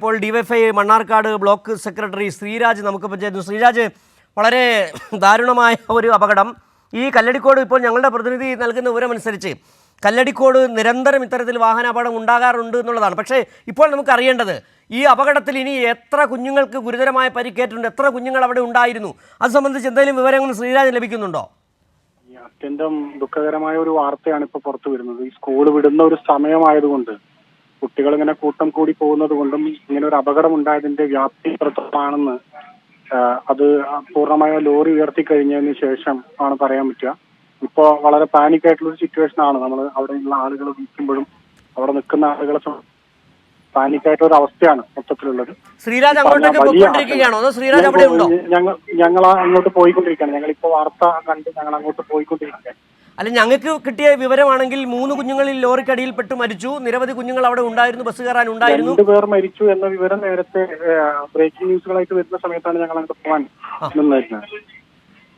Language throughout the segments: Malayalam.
ഇപ്പോൾ DYFI Mannarkkad block secretary Sreeraj നമുക്കിപ്പോൾ ചെയ്യുന്നു. ശ്രീരാജ്, വളരെ ദാരുണമായ ഒരു അപകടം. ഈ കല്ലടിക്കോട് ഇപ്പോൾ ഞങ്ങളുടെ പ്രതിനിധി നൽകുന്ന വിവരമനുസരിച്ച് കല്ലടിക്കോട് നിരന്തരം ഇത്തരത്തിൽ വാഹനാപകടം ഉണ്ടാകാറുണ്ട് എന്നുള്ളതാണ്. പക്ഷേ ഇപ്പോൾ നമുക്ക് അറിയേണ്ടത് ഈ അപകടത്തിൽ ഇനി എത്ര കുഞ്ഞുങ്ങൾക്ക് ഗുരുതരമായ പരിക്കേറ്റിട്ടുണ്ട്, എത്ര കുഞ്ഞുങ്ങൾ അവിടെ ഉണ്ടായിരുന്നു, അത് സംബന്ധിച്ച് എന്തെങ്കിലും വിവരങ്ങൾ ശ്രീരാജ് ലഭിക്കുന്നുണ്ടോ? അത്യന്തം ദുഃഖകരമായ ഒരു വാർത്തയാണ് ഇപ്പോൾ പുറത്തു വരുന്നത്. ഈ സ്കൂൾ വിടുന്ന ഒരു സമയമായതുകൊണ്ട് കുട്ടികൾ ഇങ്ങനെ കൂട്ടം കൂടി പോകുന്നത് കൊണ്ടും ഇങ്ങനെ ഒരു അപകടം ഉണ്ടായതിന്റെ വ്യാപ്തി എത്രത്തോളമാണെന്ന് അത് പൂർണ്ണമായ ലോറി ഉയർത്തി കഴിഞ്ഞതിന് ശേഷം ആണ് പറയാൻ പറ്റുക. ഇപ്പോ വളരെ പാനിക് ആയിട്ടുള്ള ഒരു സിറ്റുവേഷൻ ആണ്. നമ്മൾ അവിടെയുള്ള ആളുകൾ വിളിക്കുമ്പോഴും അവിടെ നിൽക്കുന്ന ആളുകളെ പാനിക് ആയിട്ടുള്ള ഒരു അവസ്ഥയാണ് മൊത്തത്തിലുള്ളത്. ശ്രീരാജ് അങ്ങോട്ടേക്ക് പോയിക്കൊണ്ടിരിക്കുകയാണോ അതോ ശ്രീരാജ് അവിടെ ഉണ്ടോ? ഞങ്ങൾ അങ്ങോട്ട് പോയിക്കൊണ്ടിരിക്കുകയാണ്. ഞങ്ങളിപ്പോ വാർത്ത കണ്ട് ഞങ്ങൾ അങ്ങോട്ട് പോയിക്കൊണ്ടിരിക്കുകയാണ്. അല്ല, ഞങ്ങൾക്ക് കിട്ടിയ വിവരമാണെങ്കിൽ 3 കുഞ്ഞുങ്ങളിൽ ലോറിക്കടിയിൽപ്പെട്ട് മരിച്ചു, നിരവധി കുഞ്ഞുങ്ങൾ അവിടെ ഉണ്ടായിരുന്നു, ബസ് കയറാൻ ഉണ്ടായിരുന്നു. 2 പേർ മരിച്ചു എന്ന വിവരം നേരത്തെ ബ്രേക്കിംഗ് ന്യൂസുകളായിട്ട് വരുന്ന സമയത്താണ് ഞങ്ങൾ അങ്ങോട്ട് പോകാൻ നിന്നിരുന്നത്.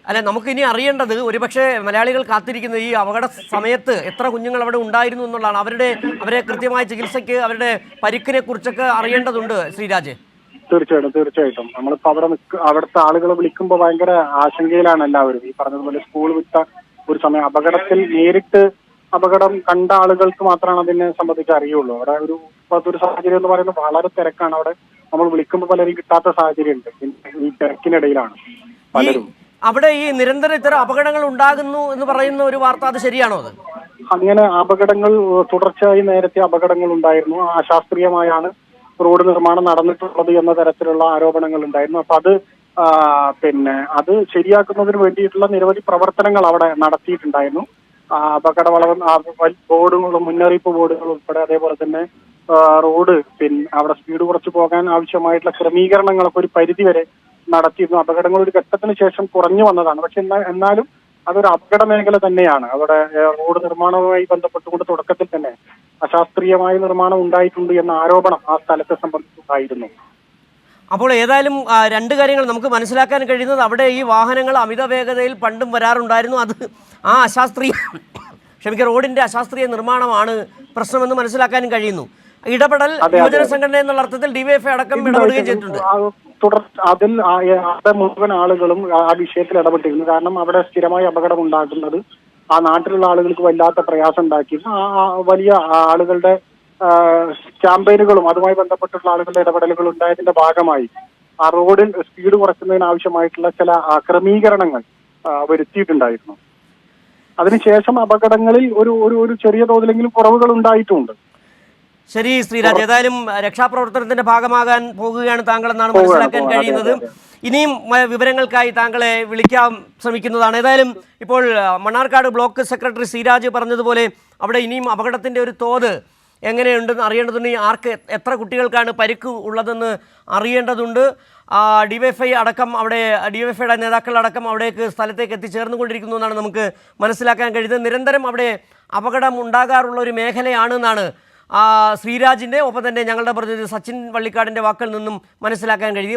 അല്ല, നമുക്കിനി അറിയേണ്ടത് ഒരുപക്ഷെ മലയാളികൾ കാത്തിരിക്കുന്നത് ഈ അപകട സമയത്ത് എത്ര കുഞ്ഞുങ്ങൾ അവിടെ ഉണ്ടായിരുന്നു എന്നുള്ളതാണ്. അവരെ കൃത്യമായ ചികിത്സയ്ക്ക് അവരുടെ പരിക്കിനെ കുറിച്ചൊക്കെ അറിയേണ്ടതുണ്ട് ശ്രീരാജ്. തീർച്ചയായിട്ടും നമ്മളിപ്പോ അവിടുത്തെ ആളുകളെ വിളിക്കുമ്പോൾ ഭയങ്കര ആശങ്കയിലാണ് എല്ലാവരും. ഈ പറഞ്ഞതുപോലെ സ്കൂൾ വിട്ട ഒരു സമയം അപകടത്തിൽ നേരിട്ട് അപകടം കണ്ട ആളുകൾക്ക് മാത്രമാണ് അതിനെ സംബന്ധിച്ച് അറിയുള്ളൂ. അവിടെ ഒരു സാഹചര്യം എന്ന് പറയുന്നത് വളരെ തിരക്കാണ്. അവിടെ നമ്മൾ വിളിക്കുമ്പോൾ പലരും കിട്ടാത്ത സാഹചര്യം ഉണ്ട്. ഈ തിരക്കിനിടയിലാണ് പലരും. അവിടെ ഈ നിരന്തരം ഇത്തരം അപകടങ്ങൾ ഉണ്ടാകുന്നു എന്ന് പറയുന്ന ഒരു വാർത്ത, അത് ശരിയാണോ? അത് അങ്ങനെ അപകടങ്ങൾ തുടർച്ചയായി നേരത്തെ അപകടങ്ങൾ ഉണ്ടായിരുന്നു. അശാസ്ത്രീയമായാണ് റോഡ് നിർമ്മാണം നടന്നിട്ടുള്ളത് എന്ന തരത്തിലുള്ള ആരോപണങ്ങൾ ഉണ്ടായിരുന്നു. അപ്പൊ അത് ശരിയാക്കുന്നതിന് വേണ്ടിയിട്ടുള്ള നിരവധി പ്രവർത്തനങ്ങൾ അവിടെ നടത്തിയിട്ടുണ്ടായിരുന്നു. ബോർഡുകളും മുന്നറിയിപ്പ് ബോർഡുകൾ ഉൾപ്പെടെ, അതേപോലെ തന്നെ റോഡ് അവിടെ സ്പീഡ് കുറച്ച് പോകാൻ ആവശ്യമായിട്ടുള്ള ക്രമീകരണങ്ങളൊക്കെ ഒരു പരിധി വരെ നടത്തിയിരുന്നു. അപകടങ്ങൾ ഒരു ഘട്ടത്തിന് ശേഷം കുറഞ്ഞു വന്നതാണ്. പക്ഷെ എന്നാലും അതൊരു അപകട മേഖല തന്നെയാണ്. അവിടെ റോഡ് നിർമ്മാണവുമായി ബന്ധപ്പെട്ടുകൊണ്ട് തുടക്കത്തിൽ തന്നെ അശാസ്ത്രീയമായ നിർമ്മാണം ഉണ്ടായിട്ടുണ്ട് എന്ന ആരോപണം ആ സ്ഥലത്തെ സംബന്ധിച്ചുണ്ടായിരുന്നു. അപ്പോൾ ഏതായാലും 2 കാര്യങ്ങൾ നമുക്ക് മനസ്സിലാക്കാൻ കഴിയുന്നത്, അവിടെ ഈ വാഹനങ്ങൾ അമിത വേഗതയിൽ പണ്ടും വരാറുണ്ടായിരുന്നു. അത് ആ റോഡിന്റെ അശാസ്ത്രീയ നിർമ്മാണമാണ് പ്രശ്നമെന്ന് മനസ്സിലാക്കാനും കഴിയുന്നു. ഇടപെടൽ യുവജന സംഘടന എന്നുള്ള അർത്ഥത്തിൽ ഡിവൈഎഫ്ഐ അടക്കം ഇടപെടുകയും ചെയ്തിട്ടുണ്ട്. അതിൽ മുഴുവൻ ആളുകളും ആ വിഷയത്തിൽ ഇടപെട്ടിരുന്നു. കാരണം അവിടെ സ്ഥിരമായി അപകടം ഉണ്ടാക്കുന്നത് ആ നാട്ടിലുള്ള ആളുകൾക്ക് വല്ലാത്ത പ്രയാസം ഉണ്ടാക്കിയിരുന്നു. വലിയ ആളുകളുടെ ക്യാമ്പയിനുകളും അതുമായി ബന്ധപ്പെട്ടുള്ള ആളുകളുടെ ഇടപെടലുകൾ ഉണ്ടായതിന്റെ ഭാഗമായി ആ റോഡിൽ സ്പീഡ് കുറയ്ക്കുന്നതിന് ആവശ്യമായിട്ടുള്ള ചില ക്രമീകരണങ്ങൾ വരുത്തിയിട്ടുണ്ടായിരുന്നു. അതിനുശേഷം അപകടങ്ങളിൽ ഒരു ചെറിയ തോതിലെങ്കിലും കുറവുകൾ ഉണ്ടായിട്ടുമുണ്ട്. ശരി ശ്രീരാജ്, ഏതായാലും രക്ഷാപ്രവർത്തനത്തിന്റെ ഭാഗമാകാൻ പോകുകയാണ് താങ്കൾ എന്നാണ് മനസ്സിലാക്കാൻ കഴിയുന്നത്. ഇനിയും വിവരങ്ങൾക്കായി താങ്കളെ വിളിക്കാൻ ശ്രമിക്കുന്നതാണ്. ഏതായാലും ഇപ്പോൾ മണ്ണാർക്കാട് ബ്ലോക്ക് സെക്രട്ടറി ശ്രീരാജ് പറഞ്ഞതുപോലെ അവിടെ ഇനിയും അപകടത്തിന്റെ ഒരു തോത് എങ്ങനെയുണ്ടെന്ന് അറിയേണ്ടതുണ്ട്. ആർക്ക് എത്ര കുട്ടികൾക്കാണ് പരിക്ക് ഉള്ളതെന്ന് അറിയേണ്ടതുണ്ട്. ഡിവൈഎഫ്ഐയുടെ നേതാക്കളടക്കം അവിടേക്ക് സ്ഥലത്തേക്ക് എത്തിച്ചേർന്നുകൊണ്ടിരിക്കുന്നു എന്നാണ് നമുക്ക് മനസ്സിലാക്കാൻ കഴിയുന്നത്. നിരന്തരം അവിടെ അപകടം ഉണ്ടാകാറുള്ള ഒരു മേഖലയാണെന്നാണ് ശ്രീരാജിൻ്റെ ഒപ്പം തന്നെ ഞങ്ങളുടെ പ്രതിനിധി സച്ചിൻ വള്ളിക്കാടിൻ്റെ വാക്കിൽ നിന്നും മനസ്സിലാക്കാൻ കഴിയും.